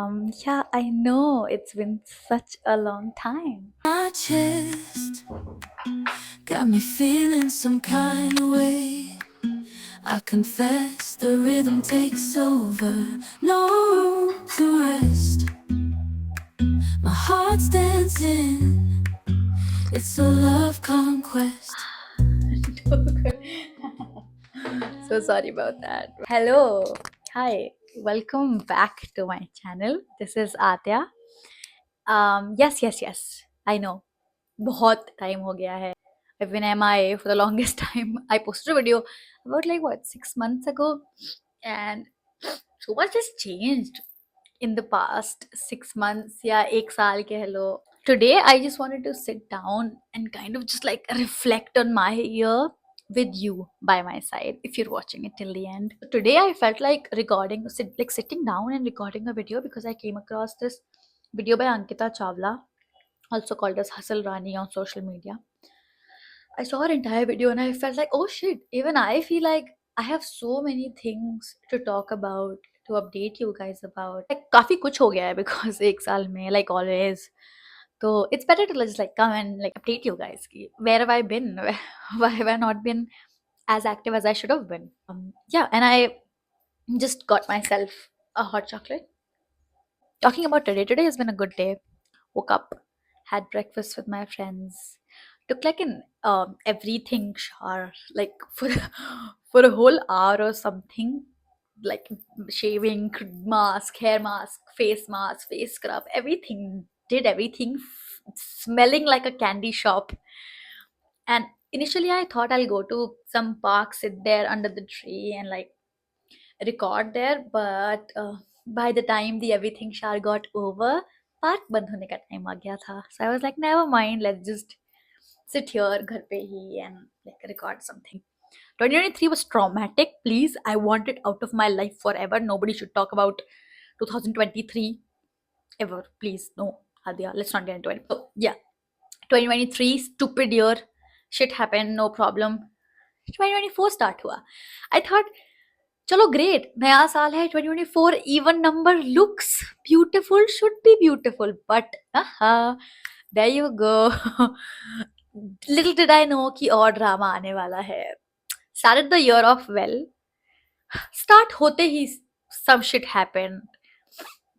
Yeah, I know it's been such a long time. My chest got me feeling some kind of way. I confess the rhythm takes over, no room to rest. My heart's dancing, it's a love conquest. So sorry about that. Hello. Hi. Welcome back to my channel. This is Atya. Yes. I know. बहुत time हो गया है. I've been MIA for the longest time. I posted a video about like what 6 months ago, and so much has changed in the past 6 months. Yeah, एक साल के hello. Today I just wanted to sit down and kind of just like reflect on my year with you by my side if you're watching it till the end. Today I felt like sitting down and recording a video because I came across this video by Ankita Chawla, also called as Hustle Rani on social media. I saw her entire video and I felt like, oh shit, even I feel like I have so many things to talk about, to update you guys about. Like काफी कुछ हो गया है because एक साल में like always. So it's better to just like come and like update you guys. कि where have I been? Why have I not been as active as I should have been? Yeah, and I just got myself a hot chocolate. Talking about today, today has been a good day. Woke up, had breakfast with my friends, took like an everything shower, like for for a whole hour or something, like shaving, mask, face mask, face scrub, everything. Did everything, smelling like a candy shop. And initially, I thought I'll go to some park, sit there under the tree, and like record there, but by the time the everything shower got over, park बंद होने का time आ गया था. So I was like, never mind, let's just sit here घर पे ही and like record something. 2023 was traumatic. Please, I want it out of my life forever. Nobody should talk about 2023 ever. Please, no. Hadia, let's not get into it. So yeah, 2023 stupid year. Shit happened, no problem. 2024 start हुआ. I thought चलो great, नया साल है 2024, even number looks beautiful, should be beautiful, but there you go. Little did I know कि और drama आने वाला है. Started the year off well. Start होते ही some shit happened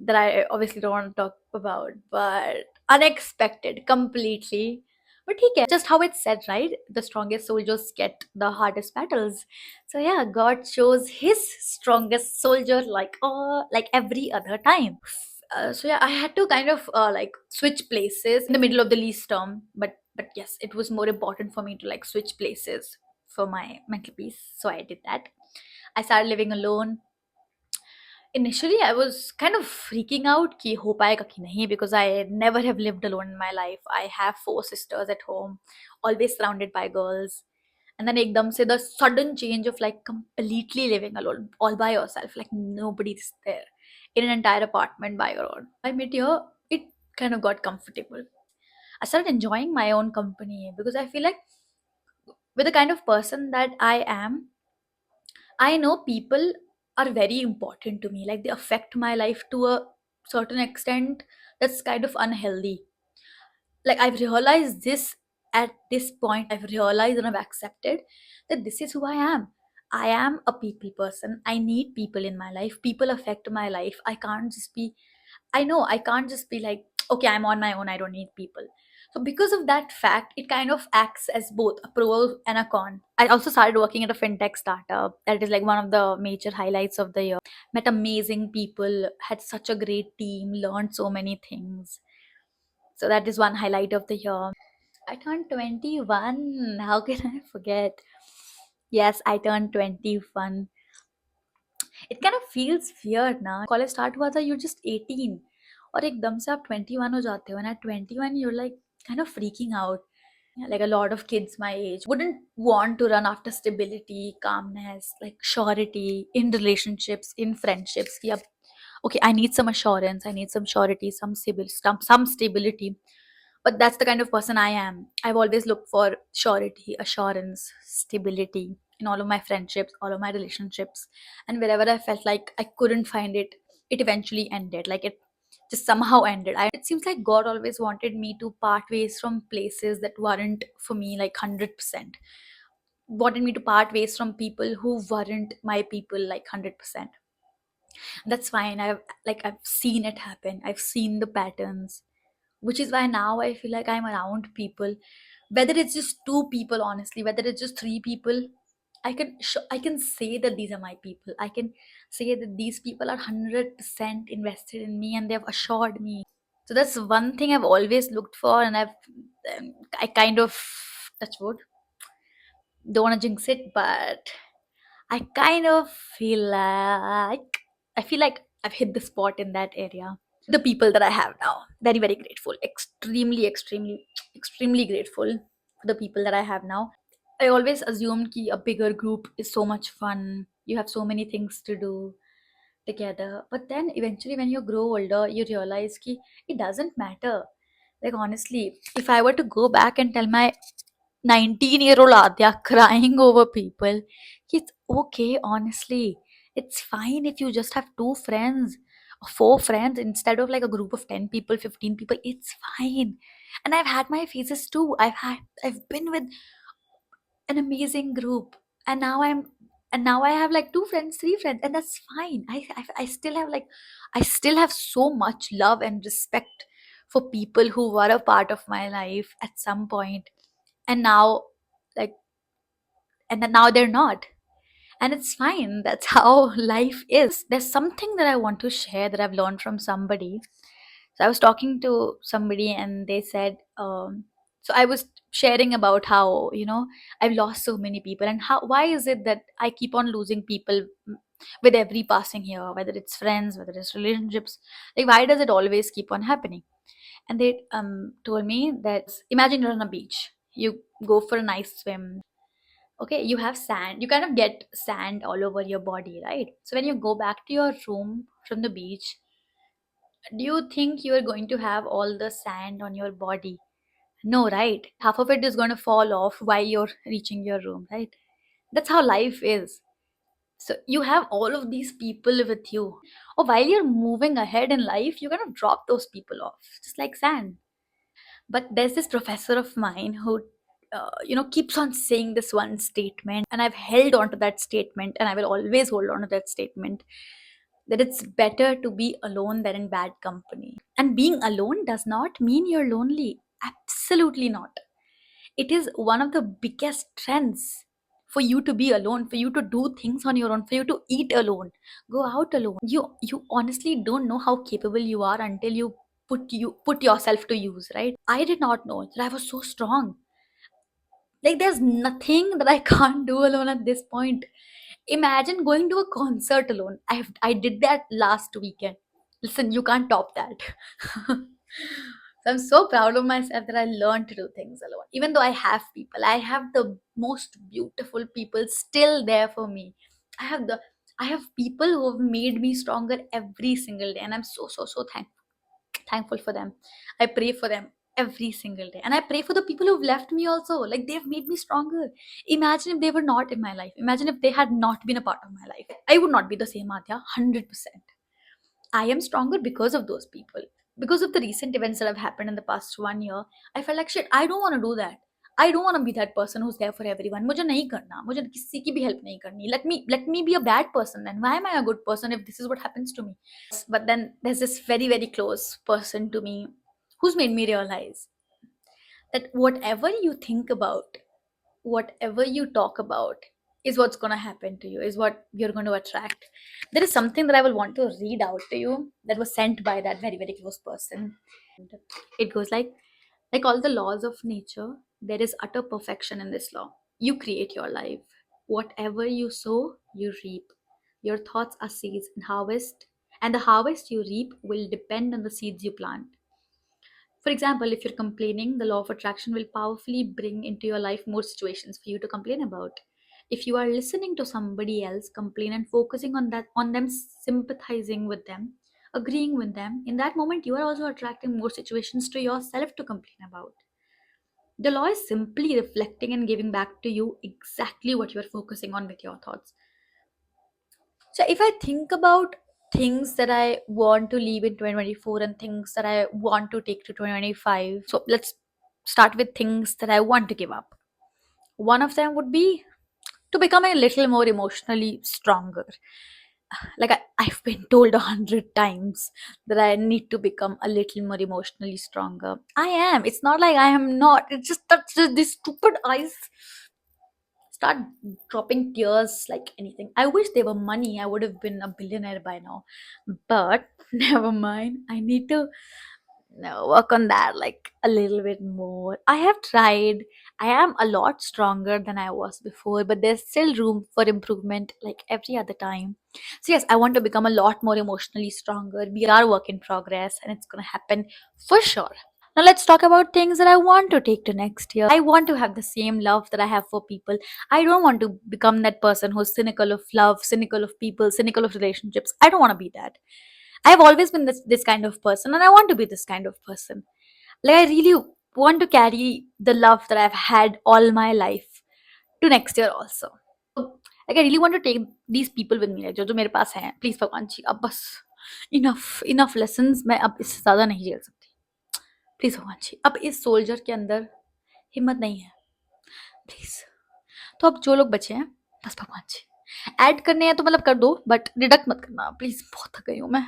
that I obviously don't want to talk about, but unexpected completely. But ठीक है, just how it's said, right? The strongest soldiers get the hardest battles. So yeah, God shows His strongest soldier like every other time. So yeah, I had to kind of like switch places in the middle of the lease term, but yes, it was more important for me to like switch places for my mental peace. So I did that. I started living alone. Initially, I was kind of freaking out कि हो पाएगा कि नहीं, because I never have lived alone in my life. I have 4 sisters at home, always surrounded by girls. And then ekdam se the sudden change of like completely living alone, all by yourself, like nobody's there in an entire apartment by your own. I met here, it kind of got comfortable. I started enjoying my own company because I feel like with the kind of person that I am, I know people are very important to me. Like they affect my life to a certain extent that's kind of unhealthy. Like I've realized this at this point. I've realized and I've accepted that this is who I am. I am a people person. I need people in my life. People affect my life. I know I can't just be like, okay, I'm on my own. I don't need people. So because of that fact, it kind of acts as both a pro and a con. I also started working at a fintech startup. That is like one of the major highlights of the year. Met amazing people, had such a great team, learned so many things. So that is one highlight of the year. I turned 21. How can I forget? Yes, I turned 21. It kind of feels weird ना. College start हुआ था, you're just 18 और एकदम से आप 21 हो जाते हो, and at 21 you're like kind of freaking out. Like a lot of kids my age wouldn't want to run after stability, calmness, like surety in relationships, in friendships. Yep. Okay, I need some assurance, I need some surety, some stability. But that's the kind of person I am. I've always looked for surety, assurance, stability in all of my friendships, all of my relationships. And wherever I felt like I couldn't find it, it eventually ended. Like just somehow ended. It seems like God always wanted me to part ways from places that weren't for me like 100%. Wanted me to part ways from people who weren't my people like 100%. That's fine. I've seen it happen. I've seen the patterns, which is why now I feel like I'm around people, whether it's just two people, honestly, whether it's just three people. I can say that these are my people. I can say that these people are 100% invested in me and they've assured me. So that's one thing I've always looked for, and I kind of, touch wood, don't want to jinx it, but I kind of feel like I've hit the spot in that area. The people that I have now, very, very grateful, extremely, extremely, extremely grateful for the people that I have now. I always assumed that a bigger group is so much fun. You have so many things to do together. But then eventually, when you grow older, you realize that it doesn't matter. Like, honestly, if I were to go back and tell my 19-year-old Adya crying over people, it's okay, honestly. It's fine if you just have two friends or four friends instead of like a group of 10 people, 15 people. It's fine. And I've had my phases too. I've been with an amazing group, and now I have like two friends, three friends, and that's fine. I still have like, I still have so much love and respect for people who were a part of my life at some point, and now, like, and then now they're not, and it's fine. That's how life is. There's something that I want to share that I've learned from somebody. So I was talking to somebody and they said, so I was sharing about how, I've lost so many people, and why is it that I keep on losing people with every passing year, whether it's friends, whether it's relationships. Like, why does it always keep on happening? And they told me that, imagine you're on a beach, you go for a nice swim. Okay, you have sand, you kind of get sand all over your body, right? So when you go back to your room from the beach, do you think you are going to have all the sand on your body? No, right? Half of it is going to fall off while you're reaching your room, right? That's how life is. So you have all of these people with you, or while you're moving ahead in life, you're going to drop those people off just like sand. But there's this professor of mine who keeps on saying this one statement, and I've held on to that statement, and I will always hold on to that statement, that it's better to be alone than in bad company. And being alone does not mean you're lonely. Absolutely not. It is one of the biggest trends for you to be alone, for you to do things on your own, for you to eat alone, go out alone. You honestly don't know how capable you are until you put yourself to use, right? I did not know that I was so strong. Like, there's nothing that I can't do alone at this point. Imagine going to a concert alone. I did that last weekend. Listen, you can't top that. So I'm so proud of myself that I learned to do things alone. Even though I have people, I have the most beautiful people still there for me. I have the I have people who have made me stronger every single day, and I'm so, so, so thankful for them. I pray for them every single day, and I pray for the people who've left me also. Like, they've made me stronger. Imagine if they were not in my life. Imagine if they had not been a part of my life. I would not be the same Adya, 100%. I am stronger because of those people. Because of the recent events that have happened in the past 1 year, I felt like shit. I don't want to do that. I don't want to be that person who's there for everyone. मुझे नहीं करना. मुझे किसी की भी help नहीं करनी. Let me be a bad person then. Why am I a good person if this is what happens to me? But then there's this very, very close person to me who's made me realize that whatever you think about, whatever you talk about, is what's going to happen to you, is what you're going to attract. There is something that I will want to read out to you that was sent by that very, very close person. It goes like all the laws of nature, there is utter perfection in this law. You create your life. Whatever you sow, you reap. Your thoughts are seeds and the harvest you reap will depend on the seeds you plant. For example, if you're complaining, the law of attraction will powerfully bring into your life more situations for you to complain about. If you are listening to somebody else complain and focusing on them, sympathizing with them, agreeing with them, in that moment you are also attracting more situations to yourself to complain about. The law is simply reflecting and giving back to you exactly what you are focusing on with your thoughts. So if I think about things that I want to leave in 2024 and things that I want to take to 2025. So let's start with things that I want to give up. One of them would be to become a little more emotionally stronger. Like I've been told 100 times that I need to become a little more emotionally stronger. I am. It's not like I am not. It's just that these stupid eyes start dropping tears like anything. I wish they were money. I would have been a billionaire by now. But never mind. I need to work on that like a little bit more. I have tried. I am a lot stronger than I was before, but there's still room for improvement like every other time. So yes, I want to become a lot more emotionally stronger. We are work in progress and it's gonna happen for sure. Now let's talk about things that I want to take to next year. I want to have the same love that I have for people. I don't want to become that person who's cynical of love, cynical of people, cynical of relationships. I don't want to be that. I've always been this kind of person and I want to be this kind of person. Like I really want to carry the love that I've had all my life to next year also. Like I really want to take these people with me, like जो जो मेरे पास हैं. Please भगवान जी अब बस enough lessons. मैं अब इससे ज़्यादा नहीं झेल सकती. प्लीज भगवान जी अब इस सोल्जर के अंदर हिम्मत नहीं है प्लीज. तो अब जो लोग बचे हैं बस भगवान जी ऐड करने हैं तो मतलब कर दो बट डिडक्ट मत करना प्लीज. बहुत थक गई हूँ मैं.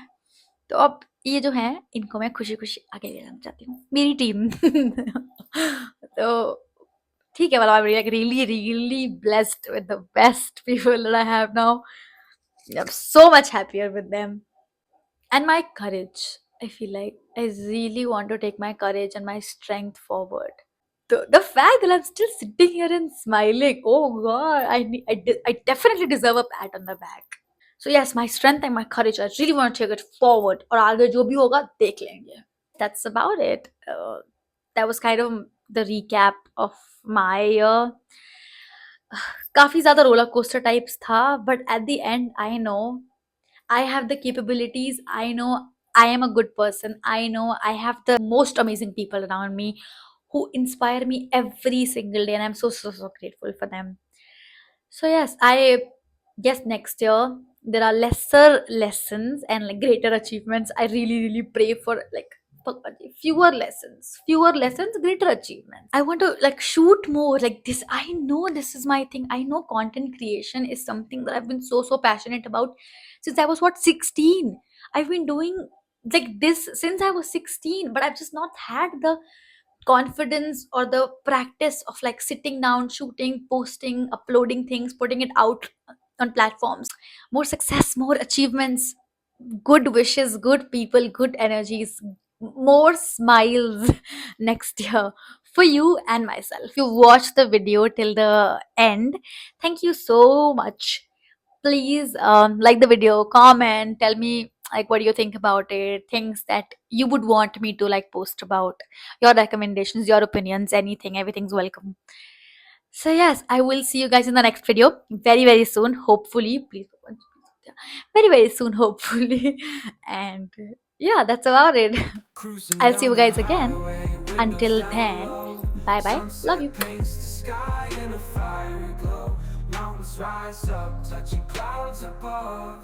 तो अब ये जो है इनको मैं खुशी खुशी आगे ले जाना चाहती हूँ मेरी टीम. तो ठीक है. मतलब I am really really blessed with the best people that I have now. I'm so much happier with them. And my courage. I feel like I really want to take my courage and my strength forward. The fact that I'm still sitting here and smiling, oh god, I definitely deserve a pat on the back. So yes, my strength and my courage, I really want to take it forward. और आगे जो भी होगा देख लेंगे. That's about it. That was kind of the recap of my year. काफी ज़्यादा roller coaster types था, but at the end I know I have the capabilities. I know I am a good person. I know I have the most amazing people around me who inspire me every single day, and I'm so grateful for them. So yes, I guess next year there are lesser lessons and like greater achievements. I really pray for like fewer lessons, greater achievements. I want to like shoot more like this. I know this is my thing. I know content creation is something that I've been so passionate about since I was 16. I've been doing like this since I was 16, but I've just not had the confidence or the practice of like sitting down, shooting, posting, uploading things, putting it out on platforms. More success, more achievements, good wishes, good people, good energies, more smiles next year for you and myself. If you watched the video till the end, thank you so much. Please like the video, comment, tell me like what do you think about it, things that you would want me to like post about, your recommendations, your opinions, anything, everything's welcome. So yes, I will see you guys in the next video very soon, hopefully. Please very soon, hopefully. And yeah, that's about it. I'll see you guys again. Until then, bye bye, love you. Mountains rise up, touching clouds above.